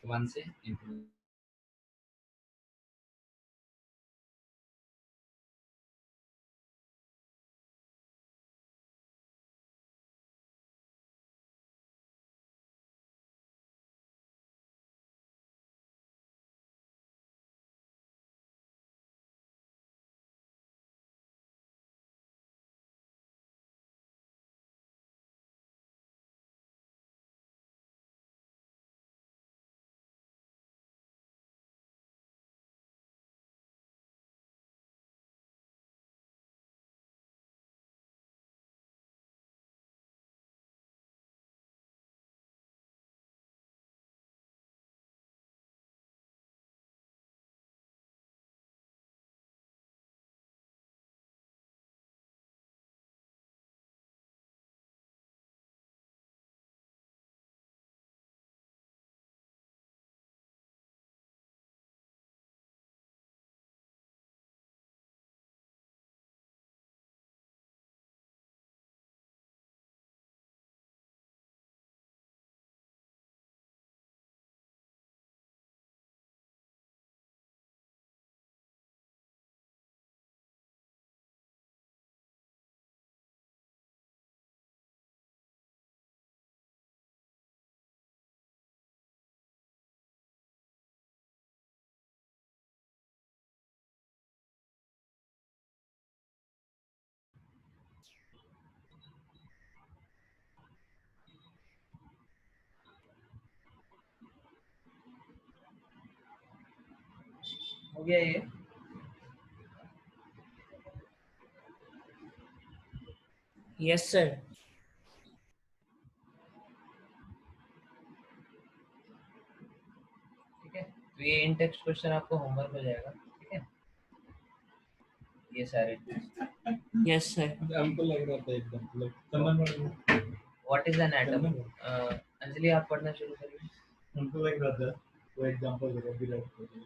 1 से into हो गया ये Yes, sir. ठीक है। तो ये इन टेक्स्ट क्वेश्चन आपको होमवर्क हो जाएगा, ठीक है, ये सारे tools। Yes, sir. हमको लग रहा था एकदम मतलब समझ। What is an atom? Anjali आप पढ़ना शुरू करिए। हमको लग रहा था वो एग्जांपल देगा Virat Kohli.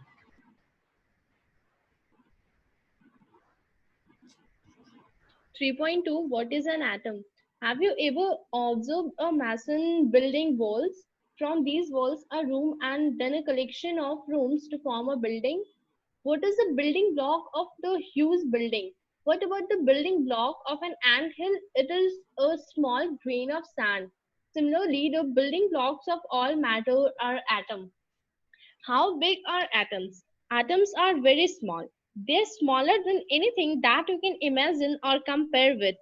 3.2. What is an atom? Have you ever observed a mason building walls? From these walls, a room and then a collection of rooms to form a building. What is the building block of the huge building? What about the building block of an ant hill? It is a small grain of sand. Similarly, the building blocks of all matter are atoms. How big are atoms? Atoms are very small. They're smaller than anything that you can imagine or compare with.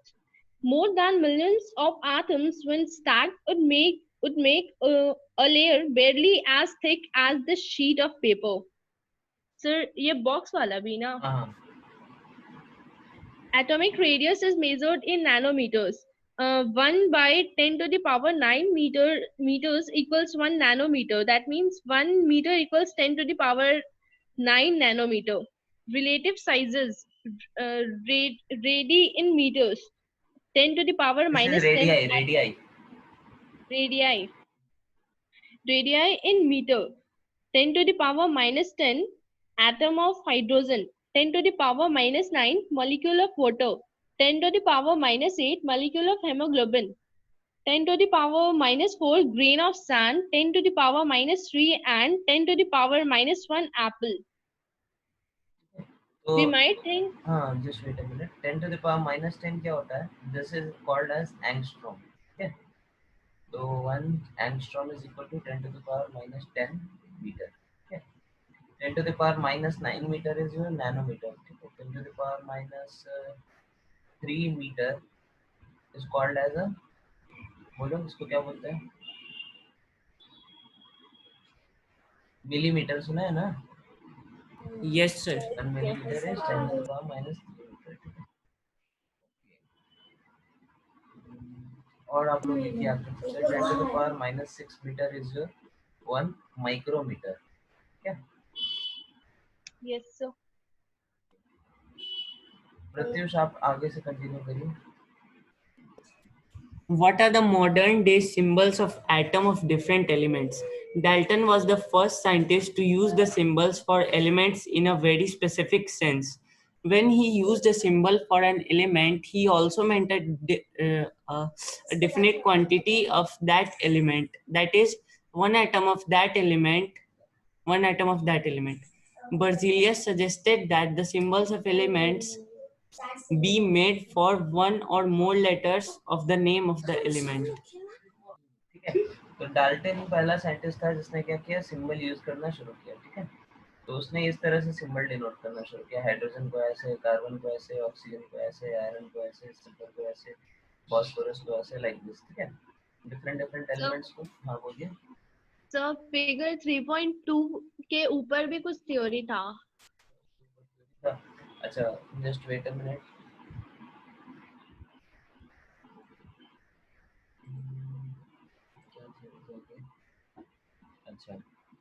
More than millions of atoms when stacked would make a layer barely as thick as this sheet of paper. Sir, ये box वाला भी ना? हाँ Atomic radius is measured in nanometers. 1 by 10 to the power 9 meters equals 1 nanometer. That means 1 meter equals 10 to the power 9 nanometer. Relative sizes, radii in meters, 10 to the power this is minus 10 radii radii. radii. Radii in meter, 10 to the power minus 10 atom of hydrogen, 10 to the power minus 9 molecule of water, 10 to the power minus 8 molecule of hemoglobin, 10 to the power minus 4 grain of sand, 10 to the power minus 3 and 10 to the power minus 1 apple. तो We might think हाँ just wait a minute, 10 to the power minus 10 क्या होता है? This is called as angstrom, ठीक है। तो 1 angstrom is equal to 10 to the power minus 10 metre, ठीक है। 10 to the power minus 9 metre is your nanometre, ठीक है। 10 to the power minus 3 metre is called as a, बोलो इसको क्या बोलते हैं? मिलीमीटर सुना है ना? Yes, sir. 1 millimetre is 10 to the power minus 3 metre, ठीक है। और आप लोग ये याद रख सकते हैं, 10 to the power minus 6 metre is your 1 micrometre, ठीक है। yes, sir. प्रत्युष आप आगे से कंटिन्यू करिए। What are the modern day symbols of atom of different elements? Dalton was the first scientist to use the symbols for elements in a very specific sense. When he used a symbol for an element, he also meant a definite quantity of that element. That is, one atom of that element one atom of that element. Berzelius suggested that the symbols of elements be made for one or more letters of the name of the element. ठीक है, तो Dalton पहला scientist था जिसने क्या किया, symbol use करना शुरू किया। ठीक है, तो उसने इस तरह से सिंबल डिनोट करना शुरू किया, हाइड्रोजन को ऐसे, कार्बन को ऐसे, ऑक्सीजन को ऐसे, आयरन को ऐसे, सल्फर को ऐसे, फास्फोरस को ऐसे, लाइक दिस। ठीक है, डिफरेंट डिफरेंट सर एलिमेंट्स को। हाँ बोलिए। सर फिगर 3.2 के ऊपर भी कुछ थ्योरी था। अच्छा, जस्ट वेट अ मिनट। अच्छा,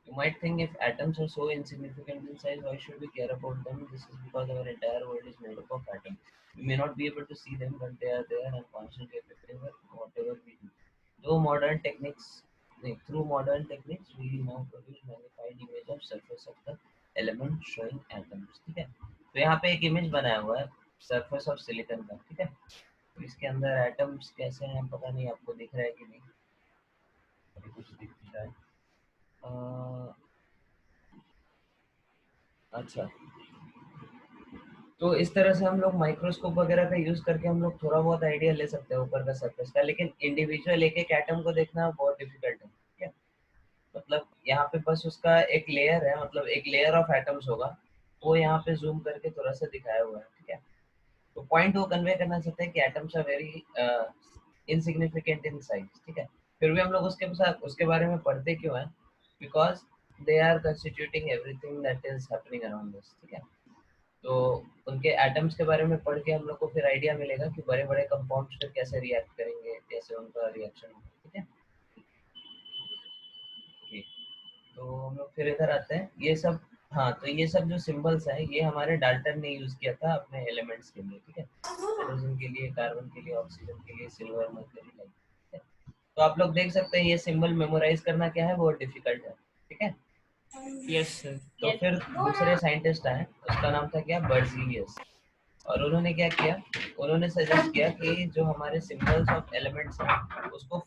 you might think if atoms are so insignificant in size, why should we care about them? This is because our entire world is made up of atoms. We may not be able to see them, but they are there and constantly affecting whatever we do. Through modern techniques, through modern techniques, we now produce magnified image of surface of the element showing atoms. ठीक है, तो यहाँ पे एक image बनाया हुआ है surface of silicon का। ठीक है, तो इसके अंदर एटम्स कैसे हैं पता नहीं, आपको दिख रहा है कि नहीं, अभी कुछ दिख रहा है। अच्छा, तो इस तरह से हम लोग माइक्रोस्कोप वगैरह का यूज करके हम लोग थोड़ा बहुत आइडिया ले सकते हैं ऊपर का सरफेस का, लेकिन इंडिविजुअल एक एक एटम को देखना बहुत डिफिकल्ट है। ठीक है, मतलब यहाँ पे बस उसका एक लेयर है, मतलब एक लेयर ऑफ एटम्स होगा, वो यहाँ पे जूम करके थोड़ा सा दिखाया हुआ है। ठीक है, तो पॉइंट वो कन्वे करना चाहते हैं कि atoms are very insignificant in size. ठीक है, फिर भी हम लोग उसके साथ उसके बारे में पढ़ते क्यों हैं, because they are constituting everything that is happening around us. ठीक है, तो उनके एटम्स के बारे में पढ़ के हम लोग को फिर आइडिया मिलेगा कि बड़े बड़े कंपाउंड्स फिर कैसे रिएक्ट करेंगे, कैसे उनका रिएक्शन होगा। ठीक है, ठीक, तो हम लोग फिर इधर आते हैं, ये सब। हाँ, तो ये सब जो सिंबल्स हैं ये हमारे डाल्टन ने यूज किया था अपने एलिमेंट्स के लिए। ठीक है, हाइड्रोजन के लिए, कार्बन के लिए, ऑक्सीजन के लिए, सिल्वर, मर्करी, लाइक। ठीक है, तो आप लोग देख सकते हैं ये सिंबल मेमोराइज करना क्या है, बहुत डिफिकल्ट है। ठीक है, Yes, sir. तो यस फिर दूसरे साइंटिस्ट आए, उसका नाम था क्या, बर्जीलियस। और उन्होंने क्या किया, उन्होंने सजेस्ट किया कि जो हमारे सिंबल्स ऑफ एलिमेंट्स हैं उसको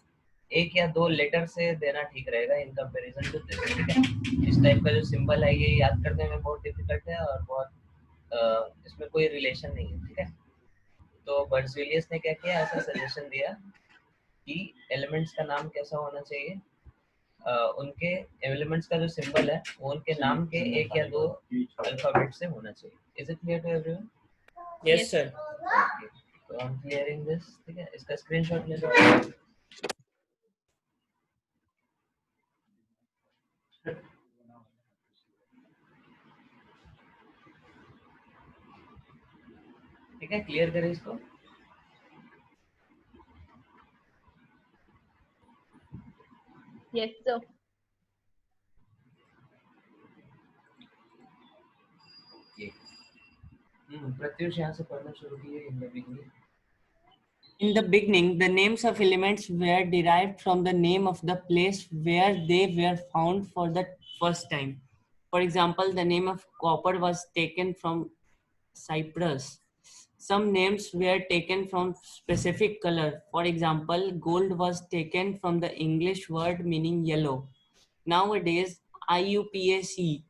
एक या दो लेटर से देना ठीक रहेगा इन कंपैरिजन टू दिस। ठीक है, इस टाइप का जो सिंबल है ये याद करने में बहुत डिफिकल्ट है और बहुत इसमें कोई रिलेशन नहीं है। ठीक है, तो बर्जीलियस ने क्या किया, ऐसा सजेशन दिया कि एलिमेंट्स का नाम कैसा होना चाहिए, उनके एलिमेंट्स का जो सिंबल है वो उनके नाम के एक या दो अल्फाबेट से होना चाहिए। Is it clear to everyone? Yes, yes sir. Okay, तो आई एम क्लियरिंग दिस। ठीक है, इसका स्क्रीनशॉट ले लो। ठीक है, क्लियर करें इसको। यस सर ओके, प्रत्युष यहाँ से पढ़ना शुरू कीजिए। In the beginning, In the beginning, the names of elements were derived from the name of the place where they were found for the first time. For example, the name of copper was taken from Cyprus. Some names were taken from specific color. For example, gold was taken from the English word meaning yellow. Nowadays, IUPAC,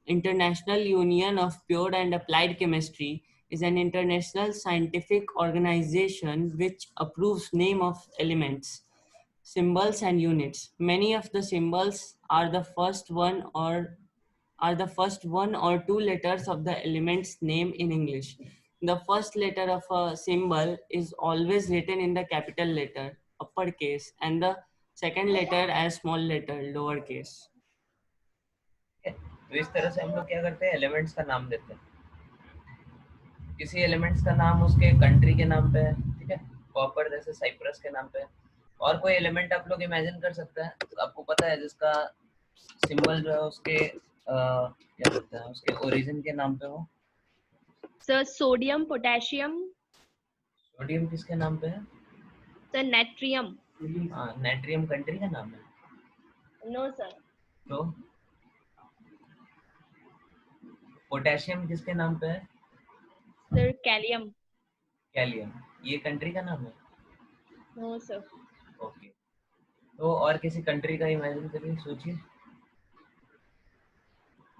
International Union of Pure and Applied Chemistry, is an international scientific organization which approves name of elements, symbols and units. Many of the symbols are the first one or two letters of the element's name in English. The first letter of a symbol is always written in the capital letter, uppercase, and the second letter as small letter, lowercase. ठीक है, तो इस तरह से हम लोग क्या करते हैं, एलिमेंट्स का नाम देते हैं। किसी एलिमेंट्स का नाम उसके कंट्री के नाम पे है। ठीक है, कॉपर जैसे साइप्रस के नाम पे है। और कोई एलिमेंट आप लोग इमेजिन कर सकते हैं, तो आपको पता है जिसका सिंबल जो है उसके क्या बोलते हैं, उसके ओरिजिन के नाम पे हो। सर सोडियम पोटेशियम सोडियम किसके नाम पे है? सर नेट्रियम हाँ, नाइट्रियम कंट्री का नाम है। नो सर तो पोटेशियम किसके नाम पे है? सर कैलियम कैलियम, ये कंट्री का नाम है। नो सर ओके, तो और किसी कंट्री का इमेजिन करिए, सोचिए।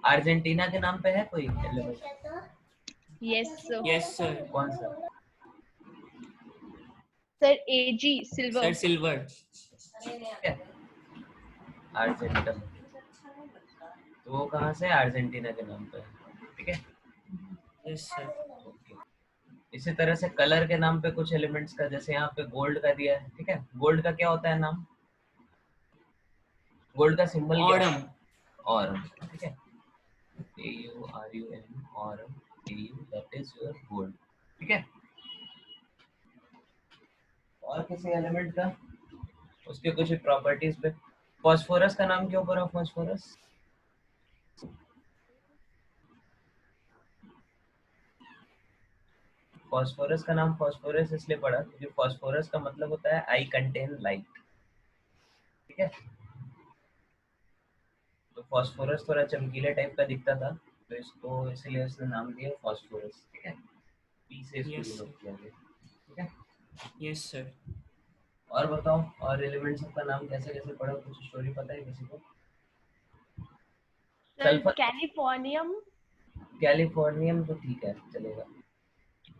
अर्जेंटीना के नाम पे है कोई element? Yes, sir. Yes, sir. कौन सा? Sir, Ag, silver. Sir, silver. Argentum, तो वो कहाँ से? अर्जेंटीना के नाम पे है, ठीक है। Yes, sir. ओके, इसी तरह से कलर के नाम पे कुछ एलिमेंट्स का, जैसे यहाँ पे गोल्ड का दिया है, ठीक है। गोल्ड का क्या होता है नाम? गोल्ड का सिंबल क्या है? Autumn. ऑरम, ठीक है। AURUM, Aurum, AU, that is your gold, ठीक है। और किसी एलिमेंट का उसके कुछ प्रॉपर्टीज पे? फास्फोरस का नाम क्यों पड़ा? फास्फोरस, फास्फोरस का नाम फास्फोरस इसलिए पड़ा क्योंकि फास्फोरस का मतलब होता है आई कंटेन लाइट, ठीक है। तो फास्फोरस थोड़ा चमकीले टाइप का दिखता था, तो इसको इसलिए उसने नाम दिया फास्फोरस, ठीक है। पी से इसको Yes, sir. डिनोट किया गया, ठीक है। Yes, sir. और बताओ, और एलिमेंट्स का नाम कैसे कैसे पढ़ा? कुछ स्टोरी पता है किसी को? Sir, sulphur, Californium. कैलिफोर्नियम तो ठीक है, चलेगा।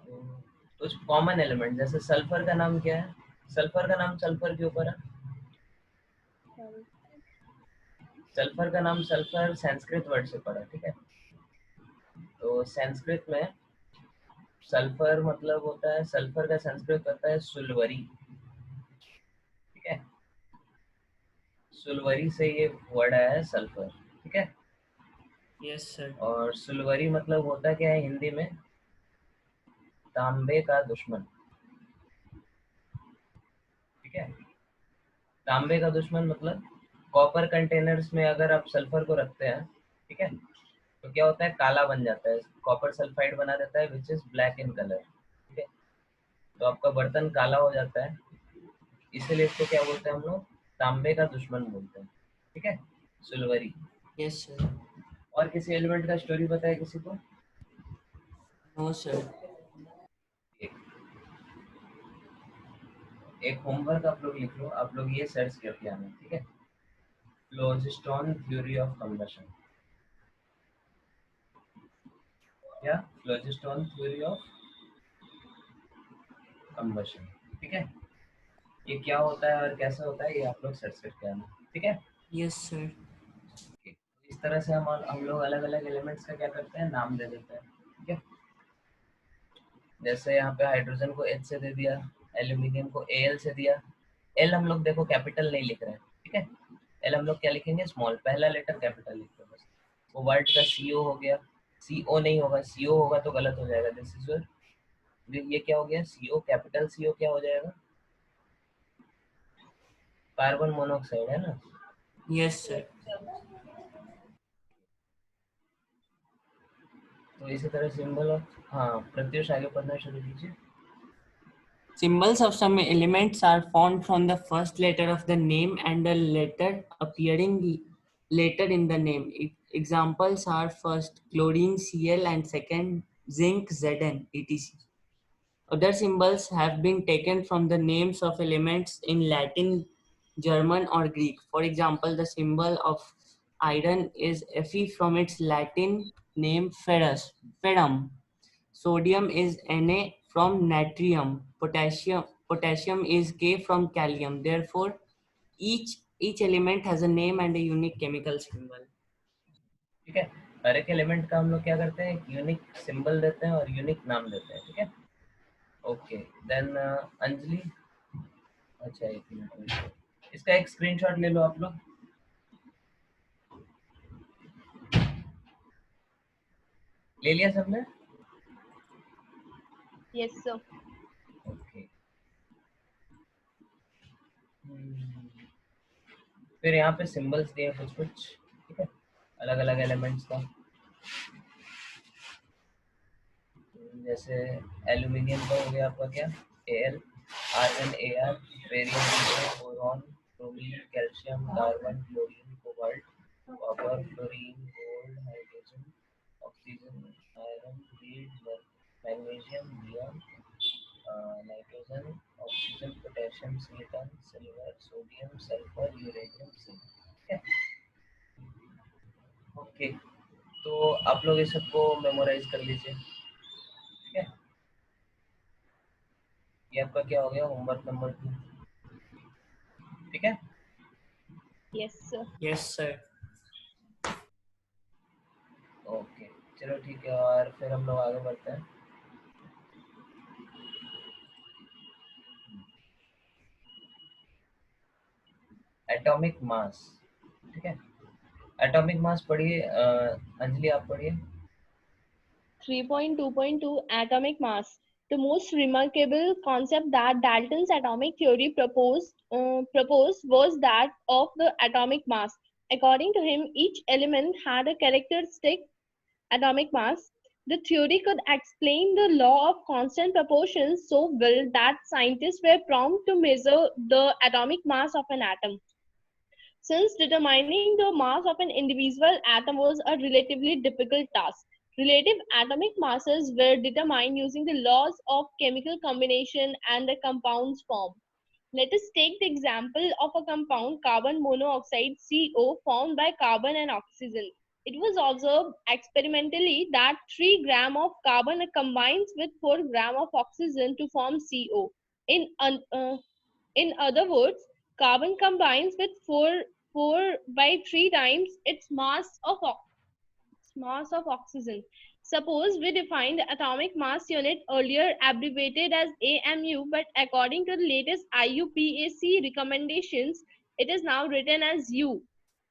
तो कुछ कॉमन एलिमेंट, जैसे सल्फर का नाम क्या है? सल्फर का नाम सल्फर के ऊपर है। सल्फर का नाम, सल्फर संस्कृत वर्ड से पड़ा, ठीक है। तो संस्कृत में सल्फर मतलब होता है, सल्फर का संस्कृत होता है सुलवरी, ठीक है। सुलवरी से ये वर्ड आया है सल्फर, ठीक है। Yes, sir. और सुलवरी मतलब होता क्या है हिंदी में? तांबे का दुश्मन, ठीक है। तांबे का दुश्मन मतलब कॉपर कंटेनर्स में अगर आप सल्फर को रखते हैं, ठीक है, तो क्या होता है? काला बन जाता है, कॉपर सल्फाइड बना देता है which is black in colour, ठीक है। तो आपका बर्तन काला हो जाता है, इसीलिए इसको क्या बोलते हैं हम लोग? तांबे का दुश्मन बोलते हैं, ठीक है, सिल्वरी। Yes, sir. और किसी एलिमेंट का स्टोरी पता है किसी को? No, sir. एक, एक होमवर्क आप लोग लिख लो, आप लोग ये सर्च करके आना, ठीक है। फ्लोजिस्टोन थ्योरी ऑफ कंबशन, या फ्लोजिस्टोन थ्योरी ऑफ कंबशन, ठीक है। ये क्या होता है और कैसे होता है, ये आप लोग सर्च करके आना, ठीक है। Yes, sir. Okay. इस तरह से हम लोग अलग अलग एलिमेंट्स का क्या करते हैं? नाम दे देते हैं, ठीक है। जैसे यहाँ पे हाइड्रोजन को H से दे दिया, एल्यूमिनियम को Al से दिया। एल हम लोग देखो कैपिटल नहीं लिख रहे हैं, ठीक है। एल हम लोग क्या लिखेंगे? स्मॉल, पहला लेटर कैपिटल लिखते हैं बस। कोबाल्ट का CO हो गया, CO नहीं होगा, CO होगा तो गलत हो जाएगा। दिस इज योर, ये क्या हो गया? CO, कैपिटल CO क्या हो जाएगा? कार्बन मोनोऑक्साइड है ना। Yes, sir. तो इसी तरह सिंबल ऑफ, हाँ प्रत्युष आगे पढ़ना शुरू कीजिए। Symbols of some elements are formed from the first letter of the name and a letter appearing later in the name. Examples are first chlorine Cl and second zinc Zn, etc. Other symbols have been taken from the names of elements in Latin, German, or Greek. For example, the symbol of iron is Fe from its Latin name ferrum. Sodium is Na from natrium. Potassium is K from kalium. Therefore, each element has a name and a unique chemical symbol. ठीक है, हर एक element का हम लोग क्या करते हैं? एक यूनिक सिंबल देते हैं और यूनिक नाम देते हैं, ठीक है। ओके, देन अंजलि, अच्छा एक मिनट, इसका एक स्क्रीनशॉट ले लो आप लोग। ले लिया सबने? Yes, sir. ओके, फिर यहाँ पे सिंबल्स दिए कुछ कुछ, ठीक है, अलग अलग एलिमेंट्स का। जैसे एल्यूमिनियम का हो गया आपका क्या? Al, Rn, Ar, barium, boron, bromine, calcium, carbon, chlorine, cobalt, copper, fluorine, gold, hydrogen, oxygen, iron, lead, magnesium, neon, nitrogen, oxygen, potassium, silicon, silver, sodium, sulphur, uranium, zinc, ठीक है। ओके, आप लोग इस सबको मेमोराइज कर लीजिए, ठीक है। ये आपका क्या हो गया, होमवर्क नंबर 2, ठीक है। Yes, sir. Yes, sir. Okay, चलो ठीक है, और फिर हम लोग आगे बढ़ते हैं। एटॉमिक मास, ठीक है। एटॉमिक मास पढ़िए, अंजलि आप पढ़िए। 3.2.2 atomic mass. The most remarkable concept that Dalton's atomic theory proposed was that of the atomic mass. According to him, each element had a characteristic atomic mass. The theory could explain the law of constant proportions so well that scientists were prompt to measure the atomic mass of an atom. Since determining the mass of an individual atom was a relatively difficult task, relative atomic masses were determined using the laws of chemical combination and the compound's form. Let us take the example of a compound carbon monoxide CO formed by carbon and oxygen. It was observed experimentally that 3 grams of carbon combines with 4 grams of oxygen to form CO. In other words, carbon combines with 4 by 3 times its mass of oxygen. Suppose we defined the atomic mass unit earlier abbreviated as AMU, but according to the latest IUPAC recommendations, it is now written as U,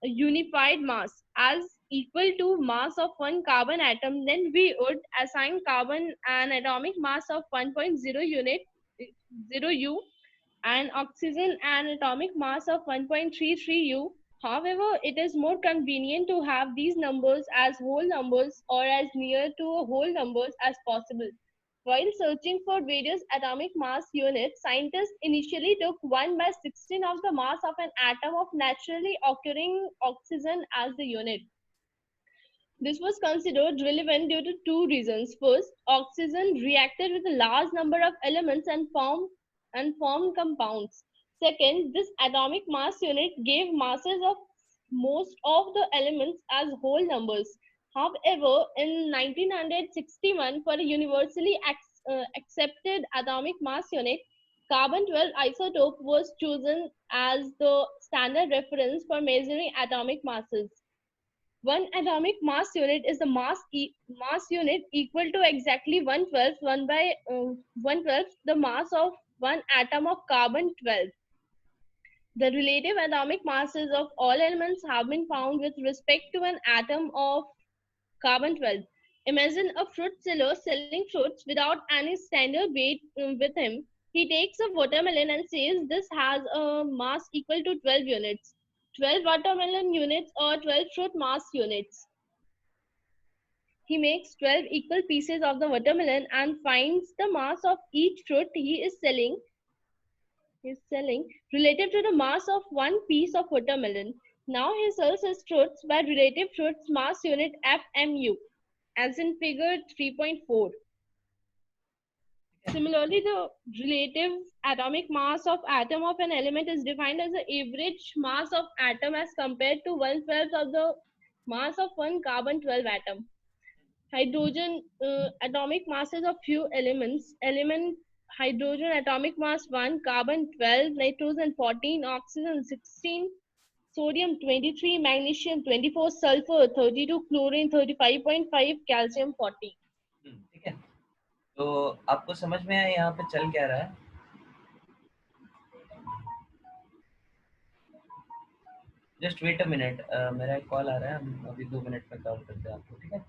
a unified mass, as equal to mass of one carbon atom. Then we would assign carbon an atomic mass of 1.0 unit 0 U and oxygen an atomic mass of 1.33 U. However, it is more convenient to have these numbers as whole numbers or as near to a whole numbers as possible. While searching for various atomic mass units, scientists initially took 1 by 16 of the mass of an atom of naturally occurring oxygen as the unit. This was considered relevant due to two reasons. First, oxygen reacted with a large number of elements and formed compounds. Second, this atomic mass unit gave masses of most of the elements as whole numbers. However, in 1961, for a universally accepted atomic mass unit, carbon 12 isotope was chosen as the standard reference for measuring atomic masses. One atomic mass unit is the mass unit equal to exactly 1/12 1/12 the mass of one atom of carbon 12. The relative atomic masses of all elements have been found with respect to an atom of carbon 12. Imagine a fruit seller selling fruits without any standard weight with him. He takes a watermelon and says this has a mass equal to 12 units. 12 watermelon units or 12 fruit mass units. He makes 12 equal pieces of the watermelon and finds the mass of each fruit he is selling relative to the mass of one piece of watermelon. Now he sells his fruits by relative fruits mass unit FMU, as in figure 3.4. Similarly, the relative atomic mass of atom of an element is defined as the average mass of atom as compared to 1/12 of the mass of one carbon 12 atom. Hydrogen atomic masses of few elements. Element hydrogen atomic mass 1, carbon 12, nitrogen 14, oxygen 16, sodium 23, magnesium 24, sulfur 32, chlorine 35.5, calcium 40. ठीक है, तो आपको समझ में आया यहाँ पे चल क्या रहा है? जस्ट वेट अ मिनट, मेरा एक कॉल आ रहा है, हम अभी 2 मिनट में कॉल करते हैं आपको, ठीक है।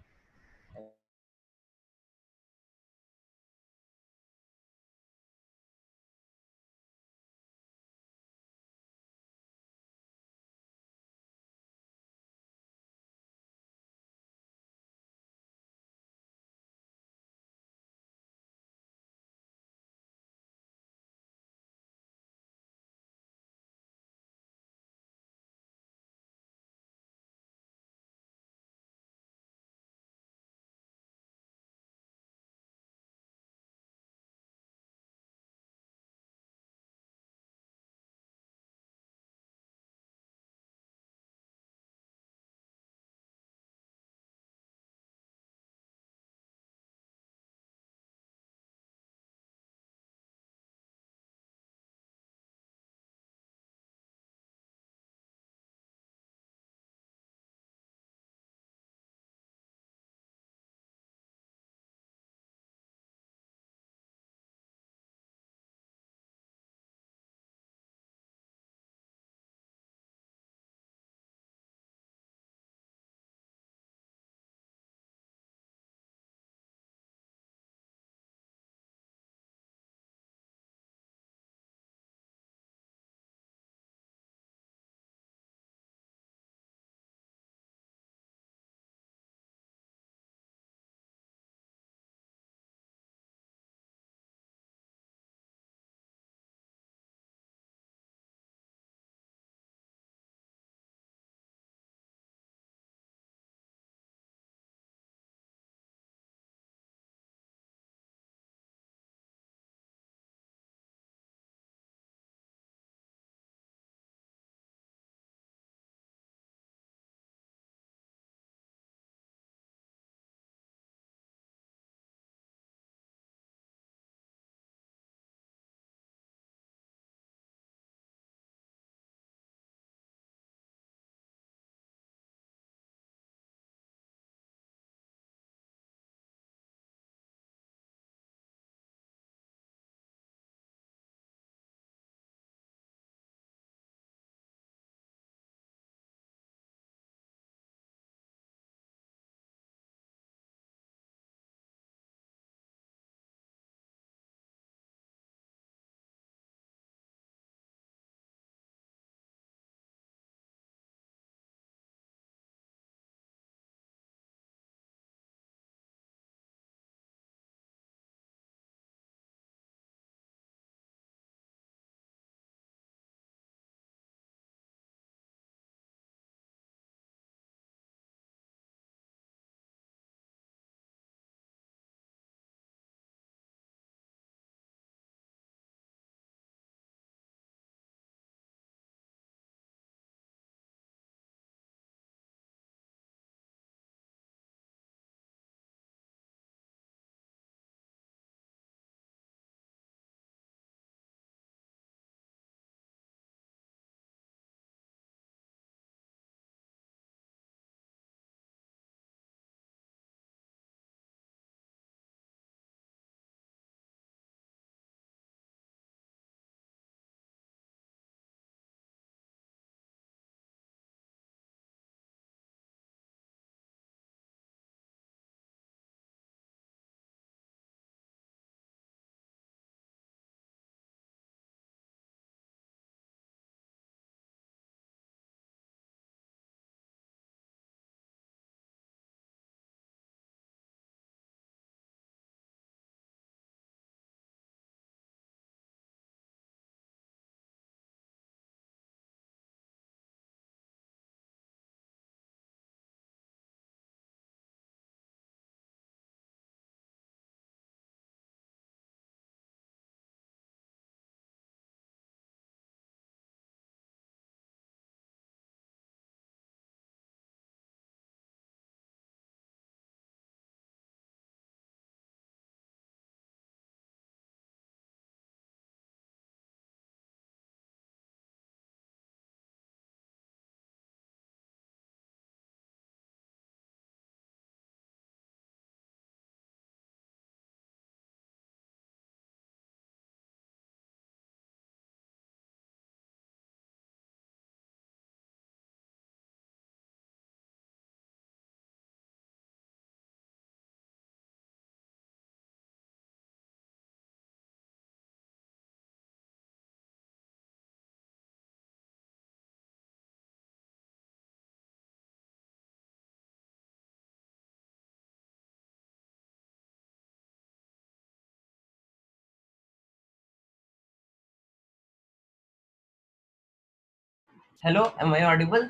Hello, am I audible?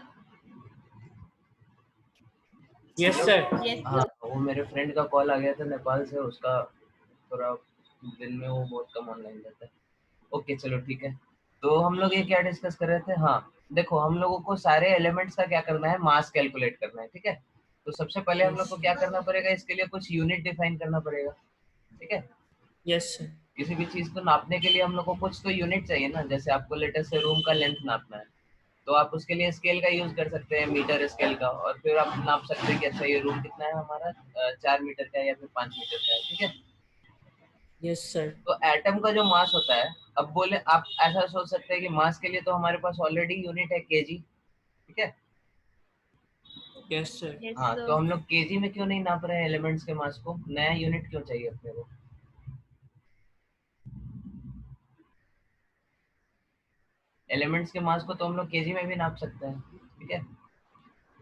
Yes, sir. Yes, हाँ, sir. वो मेरे फ्रेंड का कॉल आ गया था नेपाल से, उसका थोड़ा दिन में वो बहुत कम ऑनलाइन रहता है। ओके चलो ठीक है। तो हम लोग ये क्या डिस्कस कर रहे थे? हाँ, देखो हम लोगों को सारे एलिमेंट्स का क्या करना है, मास कैलकुलेट करना है, ठीक है। तो सबसे पहले हम लोग Yes. को क्या करना पड़ेगा, इसके लिए कुछ यूनिट डिफाइन करना पड़ेगा, ठीक है। Yes, sir. किसी भी चीज को नापने के लिए हम लोग को कुछ तो यूनिट चाहिए ना। जैसे आपको लेटेस्ट से रूम का लेंथ नापना है, तो आप उसके लिए स्केल का यूज कर सकते हैं, मीटर स्केल का, और फिर आप नाप सकते हैं कि अच्छा ये रूम कितना है हमारा, 4 मीटर का है या फिर 5 मीटर का है, ठीक है। Yes, sir. तो एटम का जो मास होता है, अब बोले आप ऐसा सोच सकते हैं कि मास के लिए तो हमारे पास ऑलरेडी यूनिट है केजी, ठीक है। Yes, sir. Yes, हाँ, sir. तो हम लोग केजी में क्यों नहीं नाप रहे हैं एलिमेंट्स के मास को, नया यूनिट क्यों चाहिए अपने को? एलिमेंट्स के मास को तो हम लोग केजी में भी नाप सकते हैं, ठीक है।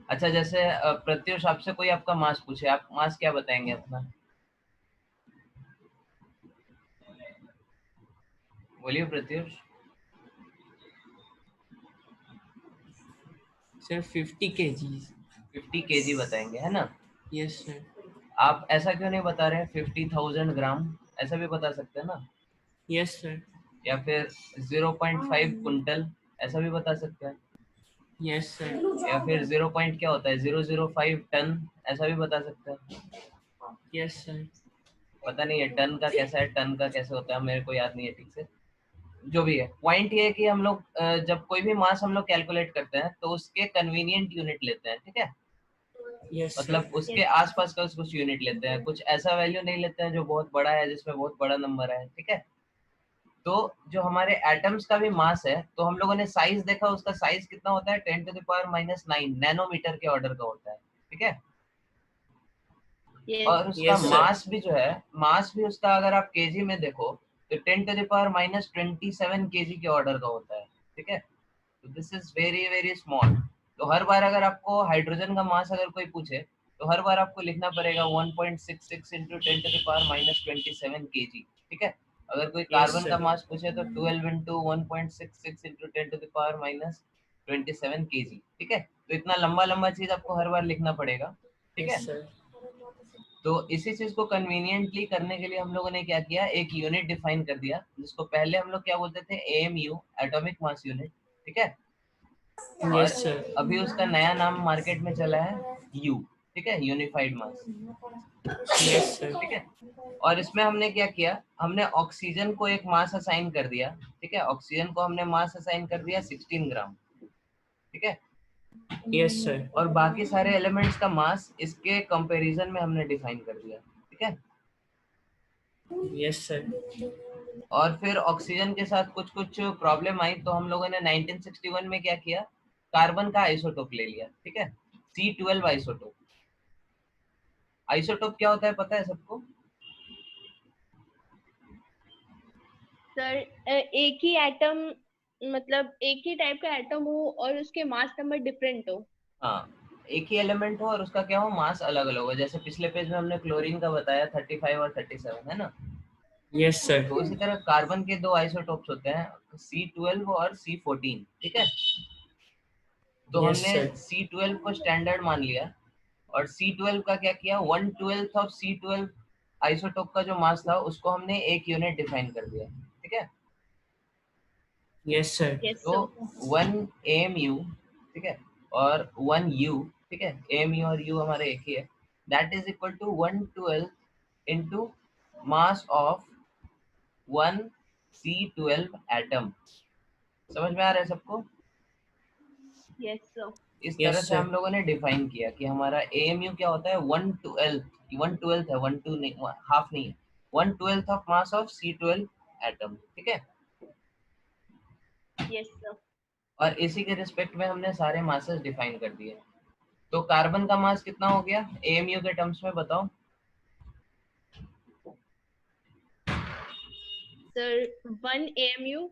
अच्छा, जैसे प्रत्युष आपसे कोई आपका मास पूछे, आप मास क्या बताएंगे अपना? बोलिए प्रत्युष। Sir, 50 kgs. 50 केजी बताएंगे, है ना। Yes, sir. आप ऐसा क्यों नहीं बता रहे 50,000 ग्राम, ऐसा भी बता सकते हैं ना। Yes, sir. या फिर 0.5 कुंटल, ऐसा भी बता सकते हैं। Yes, sir. या फिर 0 पॉइंट क्या होता है, 005 टन, ऐसा भी बता सकते हैं। Yes, sir. पता नहीं है टन का कैसा है, टन का कैसे होता है, मेरे को याद नहीं है ठीक से। जो भी है, पॉइंट ये है कि हम लोग जब कोई भी मास हम लोग कैलकुलेट करते हैं तो उसके कन्वीनियंट यूनिट लेते हैं, ठीक है। Yes, sir. मतलब उसके Yes. आसपास का कुछ यूनिट लेते हैं, कुछ ऐसा वैल्यू नहीं लेते हैं जो बहुत बड़ा है, जिसमें बहुत बड़ा नंबर है, ठीक है। तो जो हमारे एटम्स का भी मास है, तो हम लोगों ने साइज देखा, उसका साइज कितना होता है, 10⁻⁹ नैनोमीटर के ऑर्डर का होता है, ठीक है। Yes. और उसका Yes, sir. मास भी जो है, मास भी उसका अगर आप केजी में देखो तो 10⁻⁻27 केजी के ऑर्डर का होता है, ठीक है। तो this is very very small. तो हर बार अगर आपको हाइड्रोजन का मास अगर कोई पूछे, तो हर बार आपको लिखना पड़ेगा 1.66 इंटू 10⁻⁻27 केजी, ठीक है। अगर कोई Yes, कार्बन का sir. मास पूछे तो 12 इंटू 1.66 इंटू 10⁻⁻27 केजी, ठीक है। तो इतना लंबा लंबा चीज आपको हर बार लिखना पड़ेगा, ठीक Yes, है। sir. तो इसी चीज को कन्वीनियंटली करने के लिए हम लोगों ने क्या किया, एक यूनिट डिफाइन कर दिया, जिसको पहले हम लोग क्या बोलते थे, एएमयू, एटॉमिक मास यूनिट, ठीक है। और Yes, sir. अभी उसका नया नाम मार्केट में चला है यू, ठीक है, यूनिफाइड मास, Yes, sir. ठीक है। और इसमें हमने क्या किया, हमने ऑक्सीजन को एक मास असाइन कर दिया, ठीक है। ऑक्सीजन को हमने मास असाइन कर दिया 16 ग्राम, ठीक है। Yes, sir. और बाकी सारे एलिमेंट्स का मास इसके कंपैरिजन में हमने डिफाइन कर दिया, ठीक है। Yes, sir. और फिर ऑक्सीजन के साथ कुछ कुछ प्रॉब्लम आई, तो हम लोगों ने 1961 में क्या किया, कार्बन का आइसोटोप ले लिया, ठीक है। C12 isotope. आइसोटोप क्या होता है पता है सबको? सर, एक ही एटम, मतलब एक ही टाइप का एटम हो और उसके मास नंबर डिफरेंट हो। हाँ, एक ही एलिमेंट हो और उसका क्या हो, मास अलग अलग हो। जैसे पिछले पेज में हमने क्लोरीन का बताया 35 और 37, है ना। Yes, sir. तो इसी तरह कार्बन के दो आइसोटोप्स होते हैं, C12 और C14, ठीक है। तो Yes, हमने sir. C12 को स्टैंडर्ड मान लिया, और C12 का क्या किया, 1/12 ऑफ C12 आइसोटोप का जो मास था उसको हमने एक यूनिट डिफाइन कर दिया, ठीक है। Yes, sir. Yes, तो sir. 1 AMU, ठीक है, और 1U, ठीक है, AMU और U हमारे एक ही है, that is equal to 1/12 into mass of 1 C12 atom. समझ में आ रहा है सबको? Yes, sir. इस तरह Yes, से हम sir. लोगों ने डिफाइन किया कि हमारा AMU क्या होता है, 1/12 है, 1 2 नहीं, हाफ नहीं है, 1/12 of mass of C12 atom, ठीक है। Yes, sir. और इसी के रिस्पेक्ट में हमने सारे मासेस डिफाइन कर दिए। तो कार्बन का मास कितना हो गया AMU के टर्म्स में, बताओ। Sir, 1 AMU.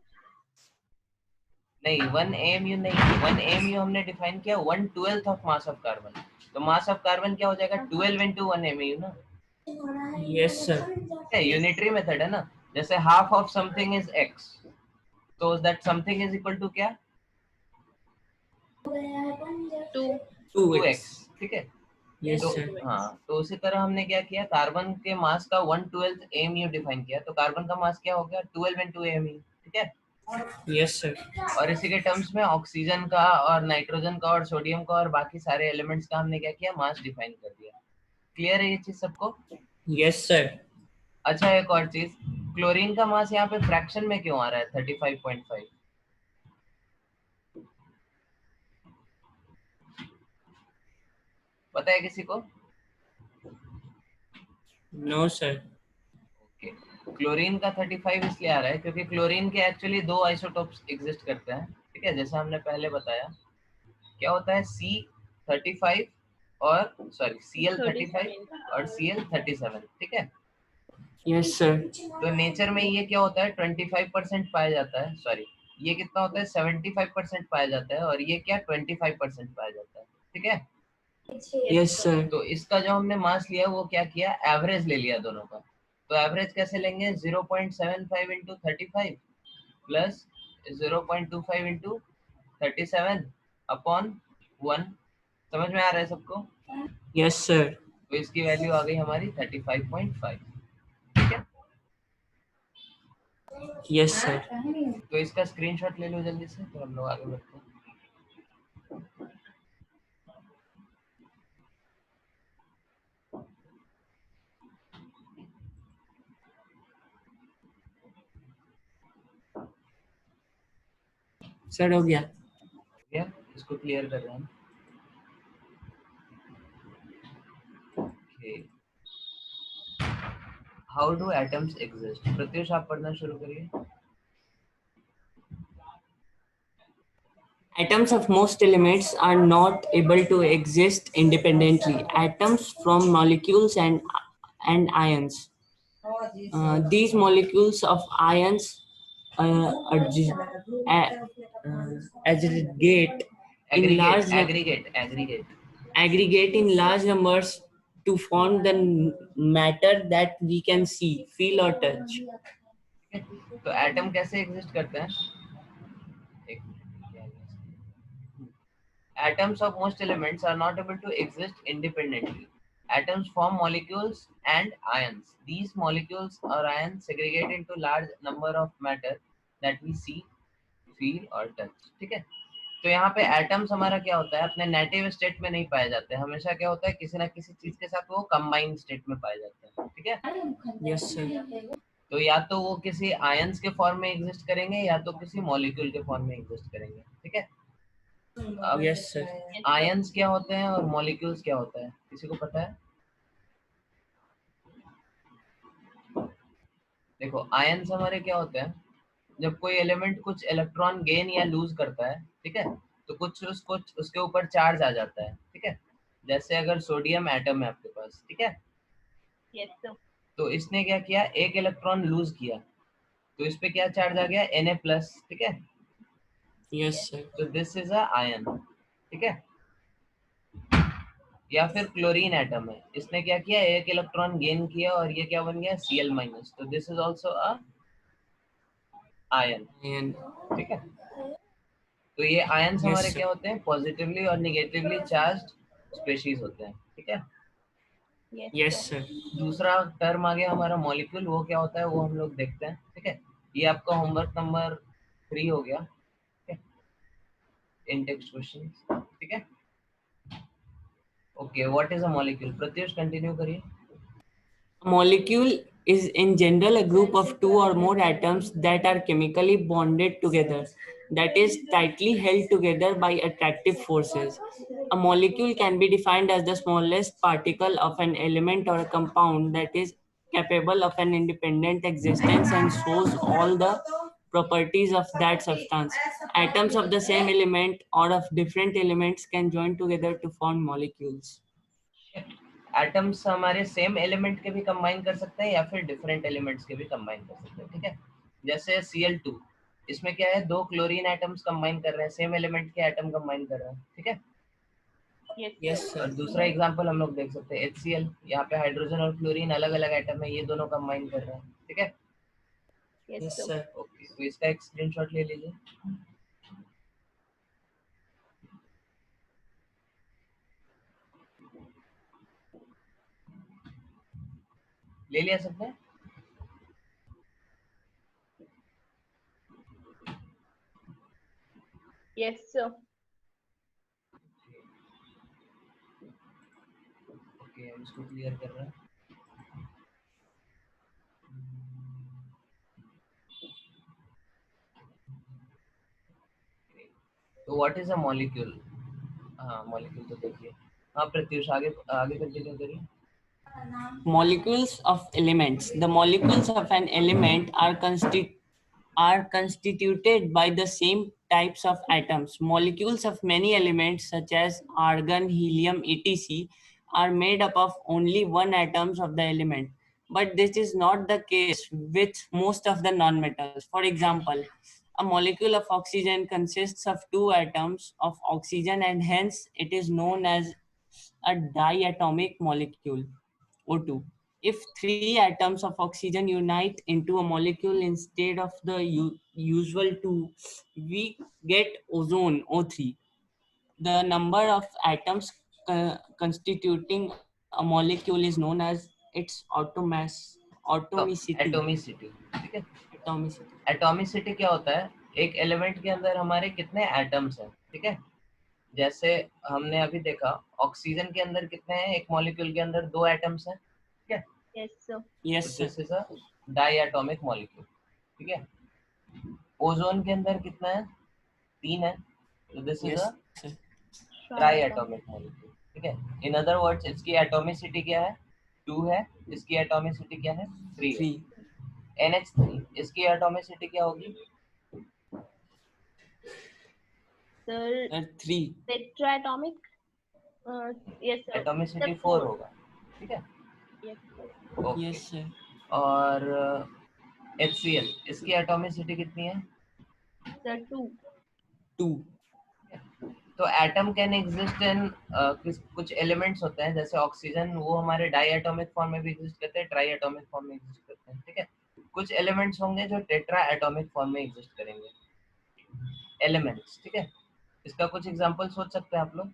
नहीं, 1 AMU नहीं, 1 AMU हमने डिफाइन किया 1/12 ऑफ मास ऑफ कार्बन। तो मास ऑफ कार्बन क्या हो जाएगा, 12 इंटू 1 AMU ना, Yes, sir. ठीक है। Yes. यूनिटरी मेथड है ना। जैसे half of something is X, तो that something is equal to क्या, Two. 2x. 2x, ठीक है। Yes, तो sir. हाँ, तो उसी तरह हमने क्या किया, कार्बन के मास का 1/12 AMU डिफाइन किया, तो कार्बन का मास क्या हो गया 12 into AMU, ठीक है। Yes, sir. और इसी के टर्म्स में ऑक्सीजन का और नाइट्रोजन का और सोडियम का और बाकी सारे एलिमेंट्स का हमने क्या किया, मास डिफाइन कर दिया। क्लियर है ये चीज सबको? Yes, sir. अच्छा, एक और चीज, क्लोरीन का मास यहाँ पे फ्रैक्शन में क्यों आ रहा है 35.5? पता है किसी को? No, sir. ओके, क्लोरीन का 35 इसलिए आ रहा है क्योंकि क्लोरीन के एक्चुअली दो आइसोटोप्स एग्जिस्ट करते हैं, ठीक है, जैसा हमने पहले बताया। क्या होता है C35 और सॉरी Cl35 और Cl37, ठीक है। Yes, sir. तो नेचर में ये क्या होता है 25% पाया जाता है, सॉरी ये कितना होता है 75% पाया जाता है, और ये क्या 25% पाया जाता है, ठीक है। Yes, sir. तो इसका जो हमने मास लिया वो क्या किया, एवरेज ले लिया दोनों का। तो एवरेज कैसे लेंगे, 0.75 इंटू 35 प्लस 0.25 इंटू 37 अपॉन 1। समझ में आ रहा है सबको? Yes, sir. तो इसकी वैल्यू आ गई हमारी 35.5, ठीक है। Yes, sir. तो इसका स्क्रीनशॉट ले लो जल्दी से, फिर हम लोग आगे बढ़ते हैं। Sir, हो गया. ठीक है, इसको क्लियर कर रहे हैं हम। Okay. How do atoms exist? Pratyush आप पढ़ना शुरू करिए। Atoms of most elements are not able to exist independently. Atoms form molecules and ions. These molecules of ions aggregate in large aggregate in large numbers to form the matter that we can see, feel or touch. तो atom कैसे exist करते हैं? Atoms of most elements are not able to exist independently. Atoms form molecules and ions. These molecules or ions segregate into large number of matter that we see, feel और touch, ठीक है। तो यहाँ पे atoms हमारा क्या होता है, अपने नेटिव स्टेट में नहीं पाए जाते हैं, हमेशा क्या होता है किसी ना किसी चीज के साथ वो कंबाइंड स्टेट में पाए जाते हैं, ठीक है। Yes, sir. तो या तो वो किसी आयंस के फॉर्म में एग्जिस्ट करेंगे या तो किसी मॉलिक्यूल के फॉर्म में एग्जिस्ट करेंगे, ठीक है। अब Yes, sir. आयंस क्या होते हैं और मॉलिक्यूल्स क्या होता है, किसी को पता है? देखो, आयंस हमारे क्या होते हैं, जब कोई एलिमेंट कुछ इलेक्ट्रॉन गेन या लूज करता है, ठीक है, तो कुछ उसके ऊपर चार्ज आ जाता है, ठीक है। जैसे अगर सोडियम एटम है आपके पास, ठीक है, Yes, sir. तो इसने क्या किया, एक इलेक्ट्रॉन लूज किया, तो इस पे क्या चार्ज आ गया Na+, ठीक है। Yes, sir. तो दिस इज अ आयन, ठीक है। या फिर क्लोरीन एटम है, इसने क्या किया, एक इलेक्ट्रॉन गेन किया और ये क्या बन गया Cl-, तो this is also a ion, And ठीक है। तो ये आयंस Yes, हमारे sir. क्या होते हैं, पॉजिटिवली और निगेटिवली चार्ज्ड स्पेशीज होते हैं, ठीक है। Yes, sir. दूसरा टर्म आ गया हमारा मॉलिक्यूल, वो क्या होता है वो हम लोग देखते हैं, ठीक है। ये आपका होमवर्क नंबर 3 हो गया, ठीक है, इन टेक्स्ट क्वेश्चन, ठीक है। Okay, what is a molecule? Pratyush continue करिए। A molecule is in general a group of two or more atoms that are chemically bonded together, that is, tightly held together by attractive forces. A molecule can be defined as the smallest particle of an element or a compound that is capable of an independent existence and shows all the properties of that substance. Atoms of the same element or of different elements can join together to form molecules. Atoms हमारे same element के भी combine कर सकते हैं या फिर different elements के भी कंबाइन कर सकते हैं, ठीक है। जैसे Cl2, इसमें क्या है, दो क्लोरीन एटम्स कंबाइन कर रहे हैं, सेम एलिमेंट के एटम कंबाइन कर रहे हैं, ठीक है। Yes, और sir. दूसरा एग्जांपल हम लोग देख सकते हैं HCl, यहाँ पे हाइड्रोजन और क्लोरीन अलग अलग एटम है, ये दोनों कंबाइन कर रहे हैं, ठीक है। Yes, sir. ओके, तो इसका एक स्क्रीनशॉट ले लीजिए। ले लिया सबने? Yes, sir. ओके, हम इसको क्लियर कर रहे हैं। तो व्हाट इज अ मॉलिक्यूल? हाँ, मॉलिक्यूल तो देखिए। हाँ प्रत्युष, आगे आगे कंटिन्यू करिए। Molecules of elements. The molecules of an element are constituted by the same types of atoms. Molecules of many elements such as argon, helium, etc. are made up of only one atoms of the element. But this is not the case with most of the nonmetals. For example, a molecule of oxygen consists of two atoms of oxygen and hence it is known as a diatomic molecule. O2. If three atoms of oxygen unite into a molecule instead of the usual two, we get ozone O3. The number of atoms constituting a molecule is known as its atomicity. Atomicity, ठीक है। Atomicity. Atomicity क्या होता है? एक element के अंदर हमारे कितने एटम्स हैं, ठीक है। जैसे हमने अभी देखा, ऑक्सीजन के अंदर कितने हैं? एक मॉलिक्यूल के अंदर दो एटम्स हैं, ठीक है। Yes, sir. Yes, sir. This is a diatomic molecule, ठीक है। ओजोन के अंदर कितना है? तीन है, तो this is a Yes, sir. Triatomic molecule, ठीक है। इन अदर वर्ड्स इसकी एटॉमिसिटी क्या है? 2 है। इसकी एटॉमिसिटी क्या है? 3 है। 3. NH3, इसकी एटॉमिसिटी क्या होगी? Sir, 3. tetraatomic. Yes, sir. Atomicity Sir, 4 4. होगा, ठीक है। Yes, sir. Okay. Yes, sir. और HCl, इसकी एटॉमिसिटी कितनी है? Sir, 2. 2. तो एटम कैन एग्जिस्ट इन कुछ एलिमेंट्स होते हैं जैसे ऑक्सीजन, वो हमारे डायटोमिक फॉर्म में भी एग्जिस्ट करते हैं, ट्राई एटॉमिक फॉर्म में एग्जिस्ट करते हैं, ठीक है। कुछ एलिमेंट्स होंगे जो टेट्रा एटॉमिक फॉर्म में एग्जिस्ट करेंगे, एलिमेंट्स, ठीक है। इसका कुछ एग्जांपल सोच सकते हैं आप लोग?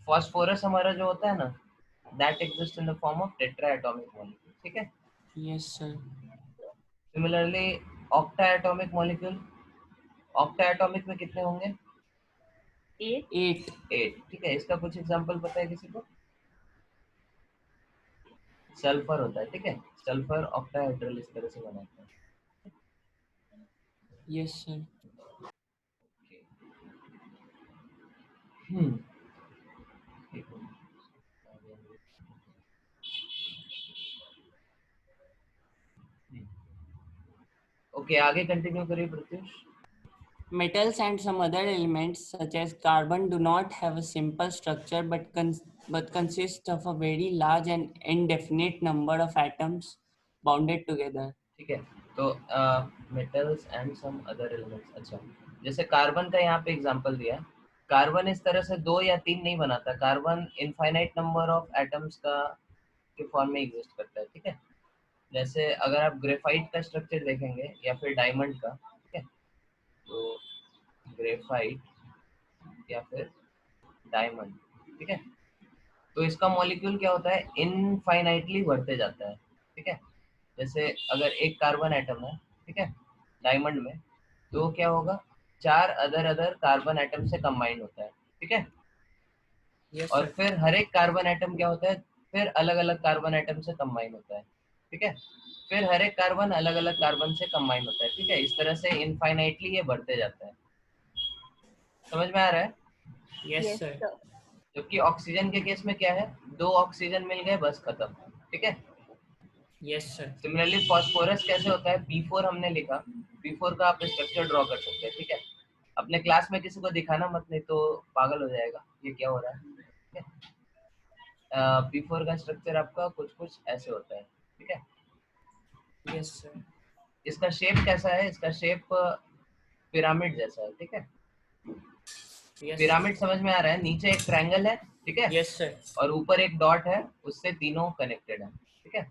फास्फोरस हमारा जो होता है ना, that exist in the form of tetra atomic molecule, ठीक है। Yes, sir. Similarly octa atomic molecule, octa atomic में कितने होंगे? 8. 8. 8, ठीक है। इसका कुछ एग्जांपल पता है किसी को? सल्फर होता है, ठीक है। सल्फर ऑक्टाहेड्रल इस तरह से बनाते हैं। Yes, sir. हम्म एक मिनट। ओके, आगे कंटिन्यू करिए Pratyush. Metals and some other elements such as carbon do not have a simple structure but consist of a very large and indefinite number of atoms bounded together. ठीक है, तो metals and some other elements, अच्छा जैसे carbon का यहाँ पे example दिया है। कार्बन इस तरह से दो या तीन नहीं बनाता, carbon infinite number of atoms का के फॉर्म में एग्जिस्ट करता है, ठीक है। जैसे अगर आप ग्रेफाइट का स्ट्रक्चर देखेंगे या फिर डायमंड का, ठीक है, तो ग्रेफाइट या फिर डायमंड, ठीक है, तो इसका मॉलिक्यूल क्या होता है? इनफाइनाइटली बढ़ते जाता है, ठीक है। जैसे अगर एक कार्बन एटम है, ठीक है, डायमंड में, तो क्या होगा? चार अदर अदर कार्बन एटम से कंबाइन होता है, ठीक है। Yes, और sir. फिर हर एक कार्बन एटम क्या होता है? फिर अलग अलग कार्बन एटम से कंबाइन होता है, ठीक है। फिर हर एक कार्बन अलग अलग कार्बन से कंबाइन होता है, ठीक है। इस तरह से इनफाइनाइटली ये बढ़ते जाता है। समझ में आ रहा है? Yes, Yes, sir. sir. जबकि ऑक्सीजन के केस में क्या है? दो ऑक्सीजन मिल गए, बस खत्म, ठीक है। Yes, sir. सिमिलरली फास्फोरस कैसे होता है? P4 हमने लिखा, P4 का आप स्ट्रक्चर ड्रॉ कर सकते हैं, ठीक है। अपने क्लास में किसी को दिखाना मत, नहीं तो पागल हो जाएगा ये क्या हो रहा है, ठीक है। P4 का स्ट्रक्चर आपका कुछ कुछ ऐसे होता है, ठीक है। Yes, sir. इसका शेप कैसा है? इसका शेप पिरामिड जैसा है, ठीक है। Yes, pyramid sir. समझ में आ रहा है? नीचे एक ट्रायंगल है, ठीक है, Yes, sir. और ऊपर एक डॉट है, उससे तीनों कनेक्टेड है, ठीक है।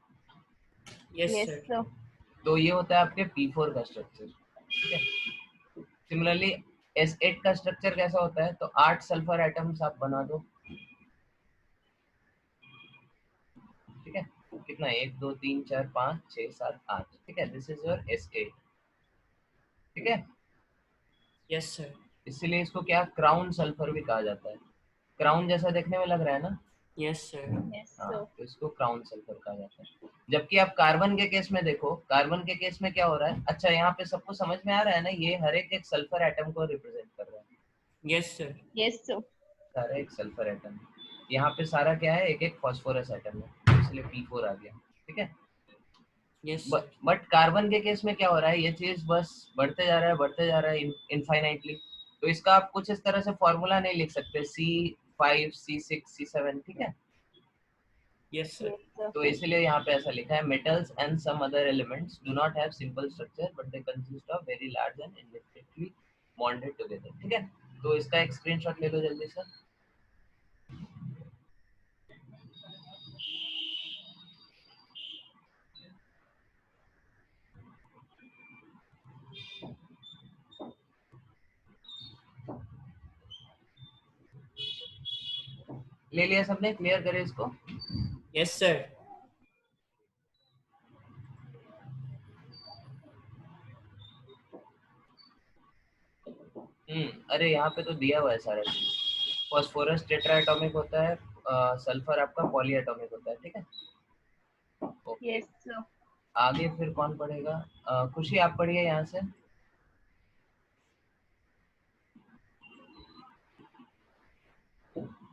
Yes, Yes, sir. sir. तो ये होता है आपके P4 का स्ट्रक्चर, ठीक है। सिमिलरली S8 का स्ट्रक्चर कैसा होता है? तो 8 सल्फर एटम्स आप बना दो, कितना 1 2 3 4 5 6 7 8, ठीक है, दिस इज योर S8, ठीक है। Yes sir. इसीलिए इसको क्या क्राउन सल्फर भी कहा जाता है, क्राउन जैसा देखने में लग रहा है ना। Yes sir. Yes, हाँ, sir. तो इसको क्राउन सल्फर कहा जाता है। जबकि आप कार्बन के केस में देखो, कार्बन के केस में क्या हो रहा है, अच्छा यहाँ पे सबको समझ में आ रहा है ना, ये हर एक सल्फर एटम को रिप्रेजेंट कर रहा है। Yes sir. Yes, sir. सारा एक सल्फर एटम है, यहाँ पे सारा क्या है, एक एक फास्फोरस एटम है, इसलिए P4 आ गया, ठीक है। Yes sir. बट कार्बन के केस में क्या हो रहा है, ये चीज बस बढ़ते जा रहा है, बढ़ते जा रहा है इनफाइनाइटली। तो इसका आप कुछ इस तरह से फॉर्मूला नहीं लिख सकते C5 C6 C7, ठीक है। Yes sir. Yes, sir. तो इसलिए यहाँ पे ऐसा लिखा है, metals and some other elements do not have simple structure but they consist of very large and indirectly bonded together, ठीक है। तो इसका एक स्क्रीनशॉट ले लो जल्दी से। ले लिया सबने, क्लियर करे इसको। Yes sir. अरे यहाँ पे तो दिया हुआ है सारा चीज। फास्फोरस टेट्रा एटॉमिक होता है, सल्फर आपका पॉली एटॉमिक होता है, ठीक है। Okay, Yes, sir. आगे फिर कौन पढ़ेगा? खुशी आप पढ़िए यहाँ से।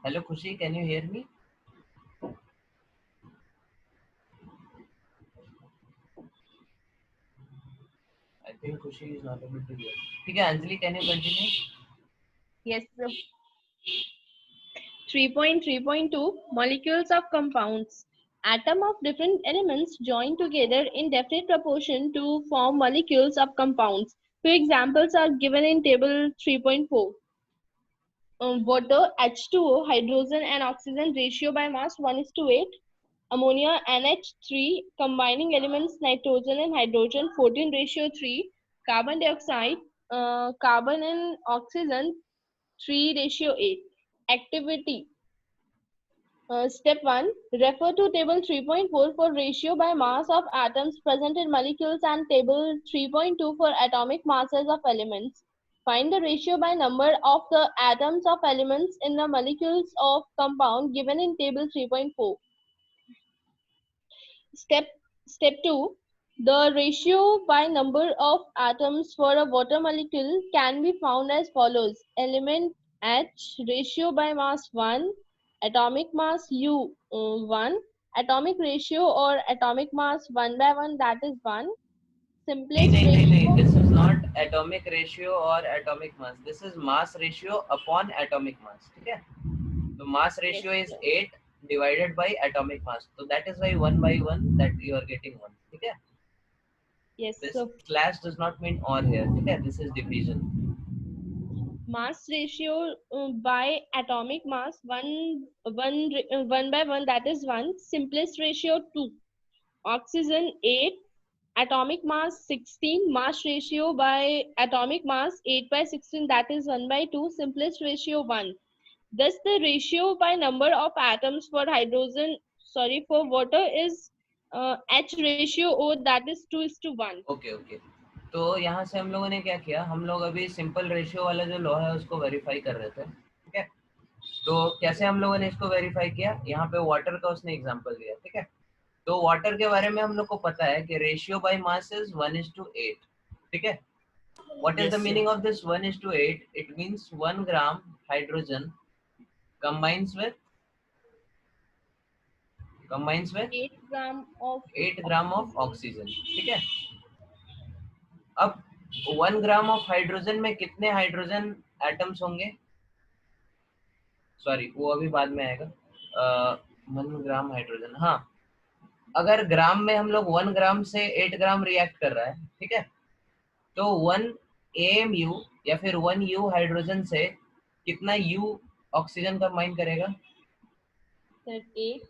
Hello Khushi, can you hear me? I think Khushi is not able to hear. ठीक है Anjali, can you continue? Yes, sir. 3.3.2 Molecules of compounds. Atom of different elements join together in definite proportion to form molecules of compounds. Few examples are given in table 3.4. Water H2O, hydrogen and oxygen ratio by mass 1:8. Ammonia NH3, combining elements nitrogen and hydrogen 14:3. Carbon dioxide, carbon and oxygen 3:8. Activity. Step 1. Refer to table 3.4 for ratio by mass of atoms present in molecules and table 3.2 for atomic masses of elements. Find the ratio by number of the atoms of elements in the molecules of compound given in table 3.4. Step 2. The ratio by number of atoms for a water molecule can be found as follows. Element H, ratio by mass 1, atomic mass U 1, atomic ratio or atomic mass 1/1, that is 1. नहीं Simplest नहीं नहीं नहीं, ratio. This is not atomic ratio और atomic mass, this is mass ratio upon atomic mass, ठीक है। तो mass Yes, ratio is sir. 8 divided by atomic mass, so that is why 1/1 that you are getting 1, ठीक है। Yes, This sir. slash does not mean or here, ठीक है, this is division। Mass ratio by atomic mass 1/1, that is 1. Simplest ratio 2. Oxygen 8, atomic mass 16, mass ratio by atomic mass 8/16, that is 1/2. Simplest ratio 1. Thus the ratio by number of atoms for for water is H ratio O, that is 2:1. Okay okay, तो यहाँ से हम लोगों ने क्या किया, हम लोग अभी सिंपल रेशियो वाला जो लॉ है उसको वेरीफाई कर रहे थे, ठीक है। तो कैसे हम लोगों ने इसको वेरीफाई किया, यहाँ पे वाटर का उसने एग्जांपल दिया, ठीक है। तो वाटर के बारे में हम लोग को पता है कि रेशियो बाय मास इज 1:8, ठीक है। What is Yes the sir. meaning of this 1:8? It means 1 gram hydrogen combines with 8 gram of 8 gram of oxygen, ठीक है। अब 1 ग्राम ऑफ हाइड्रोजन में कितने हाइड्रोजन एटम्स होंगे, सॉरी वो अभी बाद में आएगा। 1 ग्राम हाइड्रोजन, हाँ, अगर ग्राम में हम लोग 1 ग्राम से 8 ग्राम रिएक्ट कर रहा है, ठीक है, तो 1 AMU या फिर 1 U हाइड्रोजन से कितना U ऑक्सीजन कंबाइन करेगा, 8.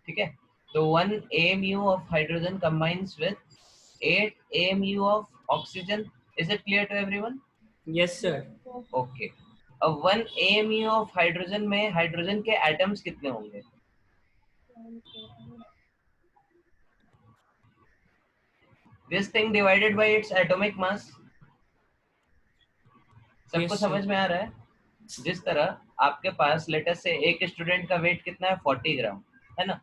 ठीक है। तो 1 AMU of hydrogen combines with 8 AMU of oxygen. Is it clear to everyone? Yes sir. Okay, अब 1 AMU ऑफ हाइड्रोजन में हाइड्रोजन के एटम्स कितने होंगे? this thing divided by its atomic mass. सबको Yes, sir. समझ में आ रहा है? जिस तरह आपके पास लेटेस्ट से एक स्टूडेंट का वेट कितना है 40 ग्राम है ना,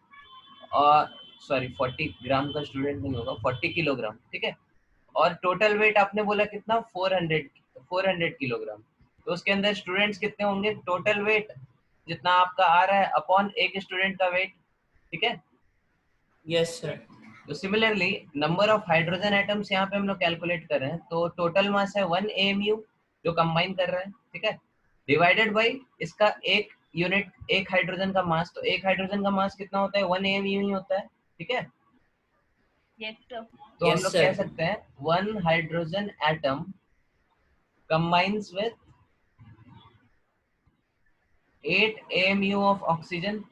और सॉरी 40 ग्राम का स्टूडेंट नहीं होगा, 40 किलोग्राम, ठीक है, और टोटल वेट आपने बोला कितना 400 किलोग्राम, तो उसके अंदर स्टूडेंट्स कितने होंगे, टोटल वेट जितना आपका आ रहा है अपॉन एक स्टूडेंट का वेट, ठीक है। Yes, sir. तो similarly number of hydrogen atoms यहाँ पे हम लोग कैलकुलेट कर रहे हैं, तो टोटल मास है 1 AMU जो कंबाइन कर रहा है, ठीक है, डिवाइडेड बाय इसका एक यूनिट, एक हाइड्रोजन का मास, तो एक हाइड्रोजन का मास कितना होता है 1 AMU ही होता है, ठीक है। Yes, sir. तो हम Yes, लोग sir. कह सकते हैं 1 hydrogen atom combines with 8 AMU of oxygen.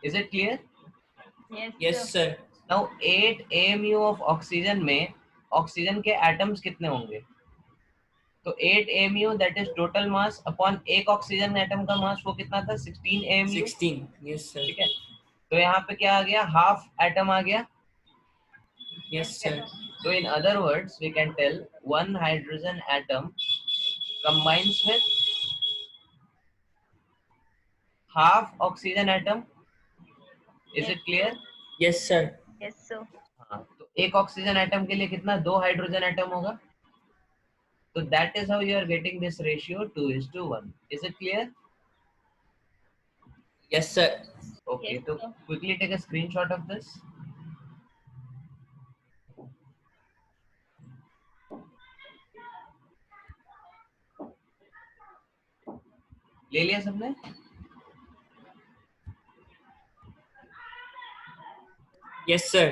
Is it clear? Yes, Yes, sir. sir. Now 8 AMU of oxygen में ऑक्सीजन के एटम्स कितने होंगे, तो 8 AMU that is total mass upon एक ऑक्सीजन एटम का मास वो कितना था 16 AMU, 16. Yes, sir. ठीक है। तो यहाँ पे क्या आ गया, हाफ एटम आ गया। Yes, sir. तो in other words we can tell 1 hydrogen atom combines with half oxygen atom. Is it clear? Yes, sir. Yes, sir. हाँ, तो एक ऑक्सीजन एटम के लिए कितना, 2 हाइड्रोजन एटम होगा, तो that is how you are getting this ratio 2:1. Is it clear? Yes, sir. Okay, Yes, तो sir. Quickly take a screenshot of this. ले लिया सबने? Yes, sir.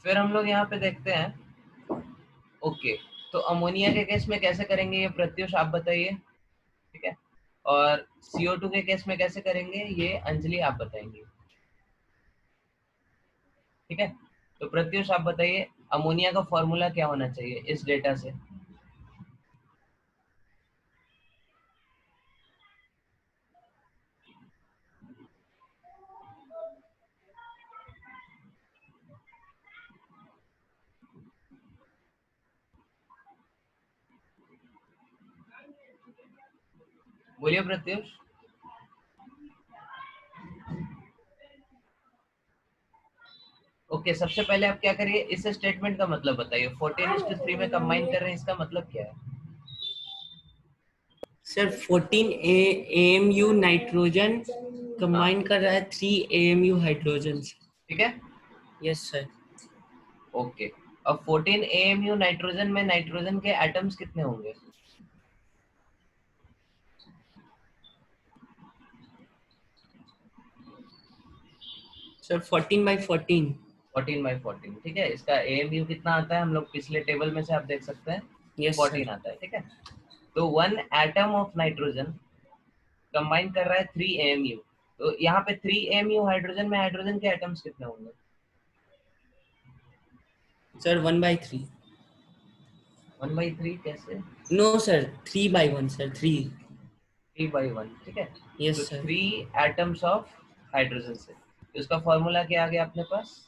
फिर हम लोग यहाँ पे देखते हैं, ओके, तो अमोनिया के केस में कैसे करेंगे ये प्रत्युष आप बताइए, ठीक है, और CO2 के केस में कैसे करेंगे ये अंजलि आप बताएंगे, ठीक है। तो प्रत्युष आप बताइए अमोनिया का फॉर्मूला क्या होना चाहिए इस डेटा से। बोलिए प्रत्युष। ओके, सबसे पहले आप क्या करिए, इस स्टेटमेंट का मतलब बताइए, 14:3 में कंबाइन कर रहे हैं, इसका मतलब क्या है। Sir, 14 AMU नाइट्रोजन कंबाइन कर रहा है 3 AMU हाइड्रोजन। ठीक है, Yes, sir. ओके, अब 14 AMU नाइट्रोजन में नाइट्रोजन के एटम्स कितने होंगे, Sir, 14/14. 14/14, ठीक है। इसका AMU कितना आता है, हम लोग पिछले टेबल में से आप देख सकते हैं, Yes, sir. 14 आता है, ठीक है। तो 1 एटम ऑफ नाइट्रोजन कंबाइन कर रहा है 3 AMU, तो यहाँ पे 3 AMU हाइड्रोजन में हाइड्रोजन के एटम्स कितने होंगे, Sir, 1/3. 1/3 कैसे, No, sir. 3/1, sir. 3. 3/1, ठीक है। Yes, तो sir. 3 एटम्स ऑफ हाइड्रोजन से, तो इसका फॉर्मूला क्या आ गया अपने पास,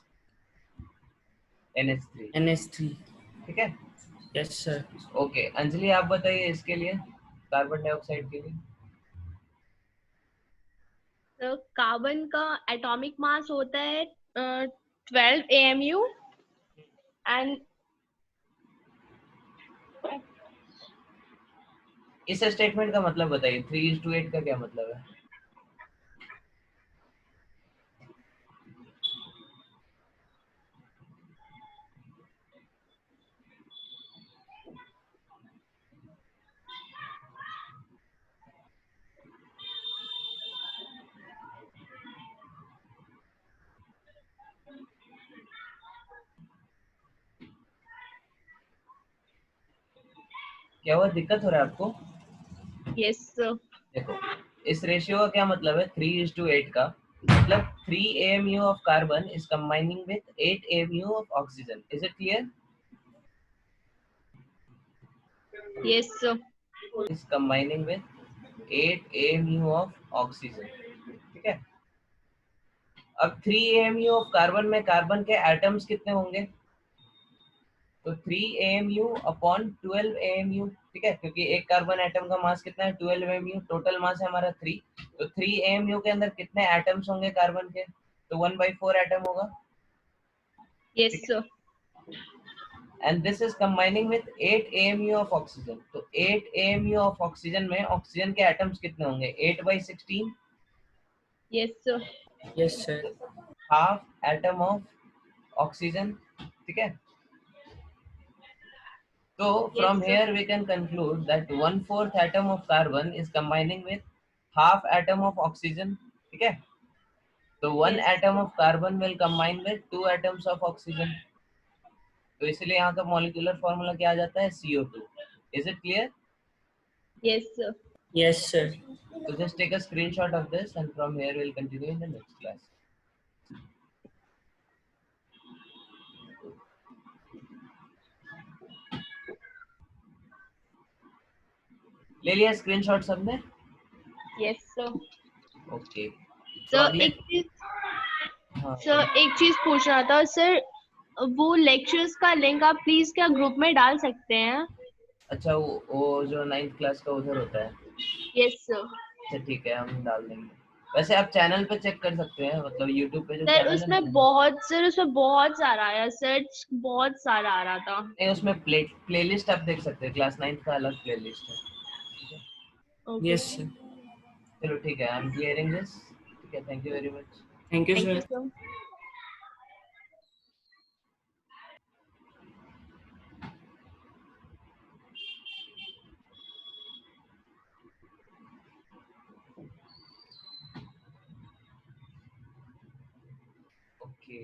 NH3, NH3. ठीक है। Yes, sir. ओके, अंजलि आप बताइए इसके लिए, कार्बन डाइऑक्साइड के लिए। तो कार्बन का एटॉमिक मास होता है 12 AMU एंड इस स्टेटमेंट का मतलब बताइए, 3:8 का क्या मतलब है। क्या हुआ, दिक्कत हो रहा है आपको। Yes sir. देखो, इस रेशियो का क्या मतलब है, 3:8 का मतलब 3 AMU of carbon is combining with 8 AMU of oxygen. Is it clear? Yes sir. Is combining with 8 AMU of oxygen, ठीक है। अब 3 AMU ऑफ कार्बन में कार्बन के एटम्स कितने होंगे? तो 3 AMU अपॉन 12 AMU, ठीक है, क्योंकि एक कार्बन एटम का मास कितना है? 12 AMU, टोटल मास है हमारा 3। तो 3 AMU के अंदर कितने एटम्स होंगे कार्बन के? तो 1/4 एटम होगा, Yes, ठीक sir. है। And this is combining with 8 AMU of oxygen. तो 8 AMU ऑफ ऑक्सीजन में ऑक्सीजन के एटम्स कितने होंगे? 8/16, Yes, sir. Yes, sir. Half atom of oxygen, ठीक है। So Yes, from sir. here we can conclude that 1/4 atom of carbon is combining with half atom of oxygen, ठीक है। तो 1 Yes, atom sir. of carbon will combine with 2 atoms of oxygen। तो इसलिए यहाँ का molecular formula क्या आ जाता है? CO2। Is it clear? Yes, sir. Yes, sir. So just take a screenshot of this and from here we'll continue in the next class। ले लिया screenshot सबने? Yes, sir. ओके। तो सर अगले, एक चीज हाँ सर एक चीज पूछना था सर, वो लेक्चर्स का लिंक आप प्लीज क्या ग्रुप में डाल सकते हैं? अच्छा, वो जो 9th क्लास का उधर होता है। Yes sir. अच्छा ठीक है, हम डाल देंगे। वैसे आप चैनल पे चेक कर सकते हैं, मतलब यूट्यूब पे जो सर चैनल है ना, उसमें बहुत सारा आया, सर्च बहुत सारा आ रहा था। नहीं उसमें प्लेलिस्ट आप देख सकते हैं, क्लास 9th का अलग प्लेलिस्ट है, ठीक है। ओके। Yes, sir. चलो ठीक है, आई एम क्लियरिंग दिस, ठीक है, thank you very much. Thank you, thank you sir. Sir. Okay.